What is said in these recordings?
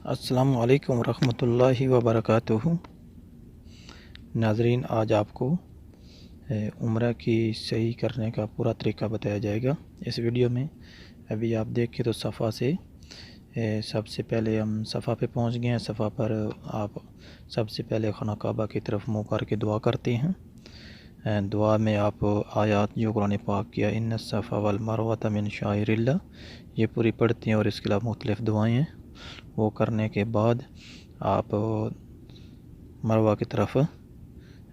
अस्सलामु अलैकुम वरहमतुल्लाहि वबरकातुहू। नाज़रीन, आज आपको उम्रा की सही करने का पूरा तरीका बताया जाएगा इस वीडियो में। अभी आप देखें तो सफ़ा से सबसे पहले हम सफ़ा पे पहुंच गए हैं। सफ़ा पर आप सबसे पहले खाना काबा की तरफ मुँह करके दुआ करते हैं। दुआ में आप आयात जो कुरान पाक किया इन्न सफ़ा वल मरवत मिन शाइरिल्लाह, ये पूरी पढ़ती हैं और इसके अलावा मुख्तलिफ़ दुआएँ हैं। वो करने के बाद आप मरवा की तरफ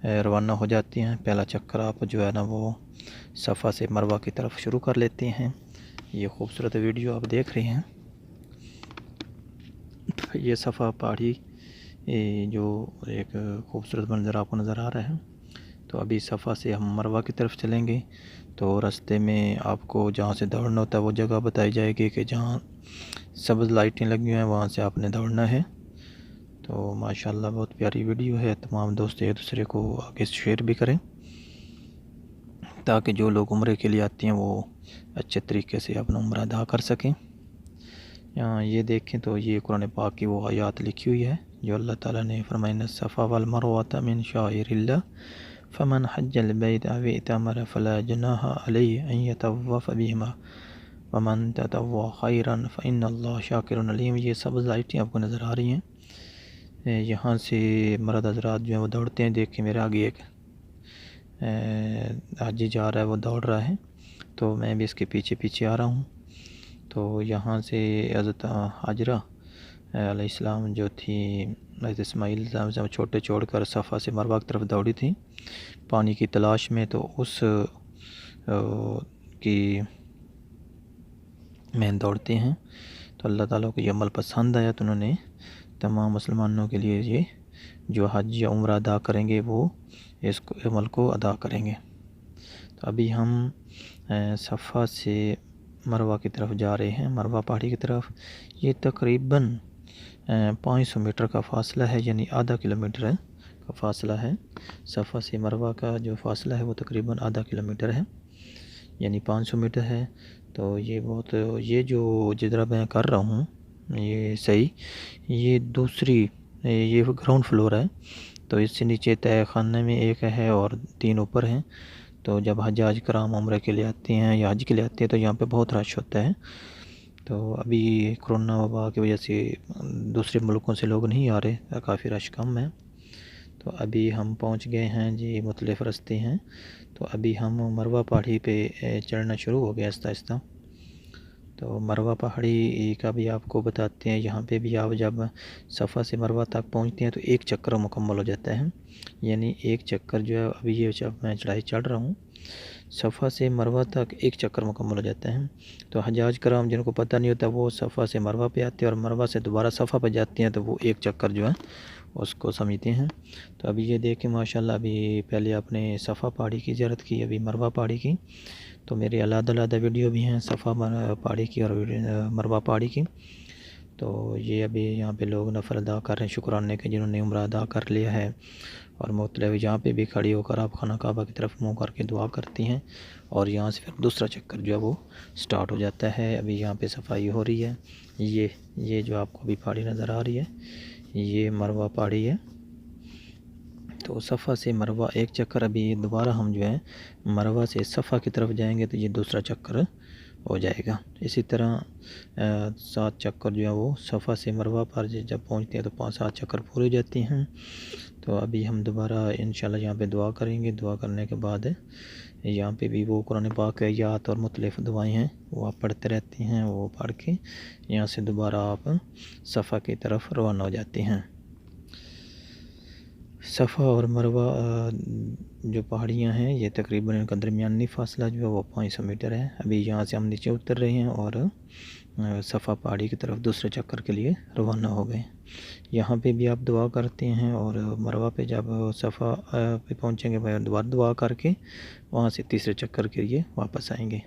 रवाना हो जाती हैं। पहला चक्कर आप जो है ना वो सफ़ा से मरवा की तरफ शुरू कर लेते हैं। ये खूबसूरत वीडियो आप देख रहे हैं। ये सफ़ा पहाड़ी जो एक खूबसूरत मंज़र आपको नज़र आ रहा है। तो अभी सफ़ा से हम मरवा की तरफ चलेंगे तो रास्ते में आपको जहाँ से दौड़ना होता है वो जगह बताई जाएगी कि जहाँ सब्ज़ लाइटें लगी हुई हैं वहाँ से आपने दौड़ना है। तो माशाल्लाह बहुत प्यारी वीडियो है। तमाम दोस्त एक दूसरे को आगे शेयर भी करें ताकि जो लोग उम्रे के लिए आते हैं वो अच्छे तरीके से अपना उम्रा अदा कर सकें। यहाँ ये देखें तो ये कुरान पाक की वो आयत लिखी हुई है जो अल्लाह ताला ने फरमाया सफ़ा वल मरवत मिन शाइरिल्लाह फमन हज्जल बैत अव इतमर फला जुनाहा अलैहि अन यतवफ़ बिहिमा वमन ततव्वा खैरन फ़इन्नल्लाह शाकिरुन अलीम। ये सब लाइटें आपको नज़र आ रही हैं। यहाँ से मर्द हज़रात जो है वो दौड़ते हैं। देखें मेरे आगे एक हाजी जा रहा है, वो दौड़ रहा है तो मैं भी इसके पीछे पीछे आ रहा हूँ। तो यहाँ से हज़रत हाजरा अलैहिस्सलाम जो थी हज़रत इस्माइल से छोटे छोड़कर सफ़ा से मरवा की तरफ दौड़ी थी पानी की तलाश में। तो उस की में दौड़ते हैं तो अल्लाह ताला को ये अमल पसंद आया तो उन्होंने तमाम मुसलमानों के लिए ये जो हज या उम्र अदा करेंगे वो इस अमल को अदा करेंगे। तो अभी हम सफ़ा से मरवा की तरफ जा रहे हैं, मरवा पहाड़ी की तरफ। ये तकरीबन 500 मीटर का फ़ासला है, यानी आधा किलोमीटर का फ़ासला है। सफ़ा से मरवा का जो फ़ासला है वो तकरीबन आधा किलोमीटर है, यानी 500 मीटर है। तो ये बहुत ये जो जिधर मैं कर रहा हूँ ये सही, ये दूसरी ये ग्राउंड फ्लोर है। तो इससे नीचे तय खाने में एक है और 3 ऊपर हैं। तो जब हज कराम उम्रे के लिए आते हैं या हज के लिए आते हैं तो यहाँ पे बहुत रश होता है। तो अभी कोरोना वबा की वजह से दूसरे मुल्कों से लोग नहीं आ रहे, काफ़ी रश कम है। तो अभी हम पहुँच गए हैं जी, मुख्तलिफ़ रास्ते हैं। तो अभी हम मरवा पहाड़ी पे चढ़ना शुरू हो गया आहिस्ता आहिस्ता। तो मरवा पहाड़ी का भी आपको बताते हैं। यहाँ पे भी आप जब सफ़ा से मरवा तक पहुँचते हैं तो एक चक्कर मुकम्मल हो जाता है, यानी एक चक्कर जो है अभी ये जब मैं चढ़ाई चढ़ रहा हूँ सफ़ा से मरवा तक एक चक्कर मुकम्मल हो जाता है। तो हजाज कराम जिनको पता नहीं होता वो सफ़ा से मरवा पे आते हैं और मरवा से दोबारा सफ़ा पे जाते हैं तो वो एक चक्कर जो है उसको समझते हैं। तो अभी ये देखें माशाल्लाह, अभी पहले आपने सफ़ा पहाड़ी की ज़ियारत की, अभी मरवा पहाड़ी की। तो मेरे अलग-अलग वीडियो भी हैं सफ़ा पहाड़ी की और मरवा पहाड़ी की। तो ये अभी यहाँ पे लोग नफल अदा कर रहे हैं शुक्राने के जिन्होंने उम्रा अदा कर लिया है। और मुख्तलिफ यहाँ पे भी खड़ी होकर आप खाना काबा की तरफ मुँह करके दुआ करती हैं और यहाँ से फिर दूसरा चक्कर जो है वो स्टार्ट हो जाता है। अभी यहाँ पे सफाई हो रही है। ये जो आपको अभी पहाड़ी नज़र आ रही है ये मरवा पहाड़ी है। तो सफ़ा से मरवा एक चक्कर, अभी दोबारा हम जो है मरवा से सफ़ा की तरफ जाएंगे तो ये दूसरा चक्कर हो जाएगा। इसी तरह 7 चक्कर जो है वो सफ़ा से मरवा पर जब पहुंचते हैं तो 5-7 चक्कर पूरे हो जाती हैं। तो अभी हम दोबारा इंशाल्लाह यहाँ पे दुआ करेंगे। दुआ करने के बाद यहाँ पे भी वो कुरान पाक आयत और मुख्तलिफ़ दुआएं हैं वो आप पढ़ते रहते हैं। वो पढ़ के यहाँ से दोबारा आप सफ़ा की तरफ रवाना हो जाते हैं। सफ़ा और मरवा जो पहाड़ियाँ हैं ये तकरीबन इनका दरमियानी फ़ासला जो है वो 500 मीटर है। अभी यहाँ से हम नीचे उतर रहे हैं और सफ़ा पहाड़ी की तरफ दूसरे चक्कर के लिए रवाना हो गए। यहाँ पे भी आप दुआ करते हैं और मरवा पे जब सफ़ा पे पहुँचेंगे वह दोबारा दुआ करके वहाँ से तीसरे चक्कर के लिए वापस आएंगे।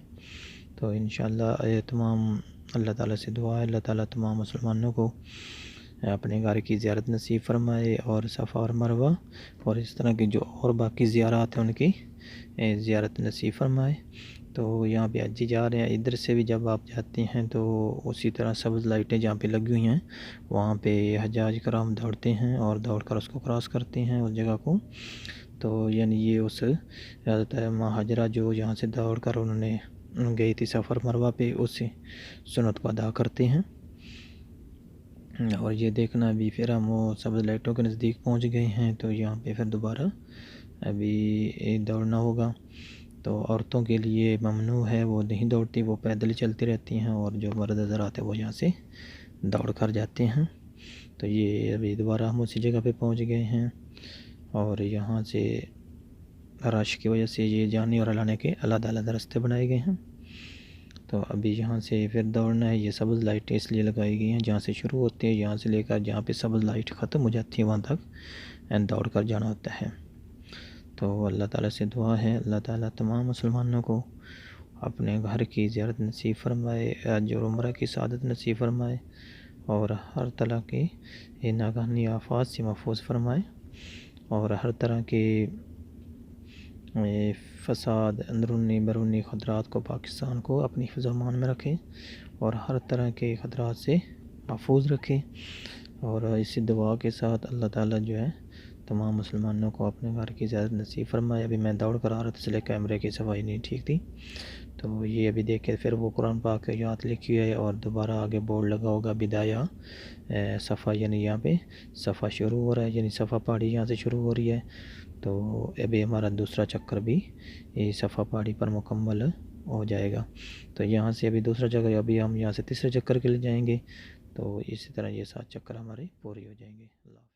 तो इंशाअल्लाह तमाम अल्लाह ताला से दुआ है अल्लाह ताला तमाम मुसलमानों को अपने घर की ज़ियारत नसीब फरमाए और सफ़ा और मरवा और इस तरह की जो और बाकी ज़ियारत हैं उनकी ज़ियारत नसीब फरमाए। تو یہاں پہ حجی جا رہے ہیں، ادھر سے بھی جب آپ جاتے ہیں تو اسی طرح سبز لائٹیں جہاں پہ لگی ہوئی ہیں وہاں پہ حجاج کرام دوڑتے ہیں اور دوڑ کر اس کو کراس کرتے ہیں اس جگہ کو. تو یعنی یہ اس حضرت ماں ہاجرہ جو یہاں سے دوڑ کر انہوں نے گئی تھی سفر مروہ پہ، اس سنت کو ادا کرتے ہیں. اور یہ دیکھنا ابھی پھر ہم وہ سبز لائٹوں کے نزدیک پہنچ گئے ہیں، تو یہاں پہ پھر دوبارہ ابھی دوڑنا ہوگا. تو عورتوں کے لیے ممنوع ہے، وہ نہیں دوڑتی، وہ پیدل چلتی رہتی ہیں، اور جو مرد حضرات ہیں وہ یہاں سے دوڑ کر جاتے ہیں. تو یہ ابھی دوبارہ ہم اسی جگہ پہ پہنچ گئے ہیں، اور یہاں سے رش کی وجہ سے یہ جانے اور لانے کے علیحدہ علیحدہ راستے بنائے گئے ہیں. تو ابھی یہاں سے پھر دوڑنا ہے. یہ سبز لائٹیں اس لیے لگائی گئی ہیں جہاں سے شروع ہوتے ہیں، یہاں سے لے کر جہاں پہ سبز لائٹ ختم ہو جاتی ہے وہاں تک دوڑ کر جانا ہوتا ہے. تو اللہ تعالیٰ سے دعا ہے اللہ تعالیٰ تمام مسلمانوں کو اپنے گھر کی زیارت نصیب فرمائے، حج اور عمرہ کی سعادت نصیب فرمائے، اور ہر طرح کے ناگہانی آفات سے محفوظ فرمائے، اور ہر طرح کے فساد، اندرونی بیرونی خطرات کو پاکستان کو اپنی حفظ و امان میں رکھے، اور ہر طرح کے خطرات سے محفوظ رکھے. اور اسی دعا کے ساتھ اللہ تعالیٰ جو ہے تمام مسلمانوں کو اپنے گھر کی زیارت نصیب فرمائے. ابھی میں دوڑ کر آ رہا تھا، اس لیے کیمرے کی صفائی نہیں ٹھیک تھی، تو یہ ابھی دیکھے پھر وہ قرآن پاک کی آیات لکھی ہے، اور دوبارہ آگے بورڈ لگا ہوگا بدایا صفا، یعنی یہاں پہ صفا شروع ہو رہا ہے، یعنی صفا پہاڑی یہاں سے شروع ہو رہی ہے. تو ابھی ہمارا دوسرا چکر بھی صفا پہاڑی پر مکمل ہو جائے گا. تو یہاں سے ابھی دوسرا چکر، ابھی ہم یہاں سے تیسرے چکر کے لیے جائیں گے، تو اسی طرح یہ 7 چکر ہمارے پورے ہو جائیں گے. اللہ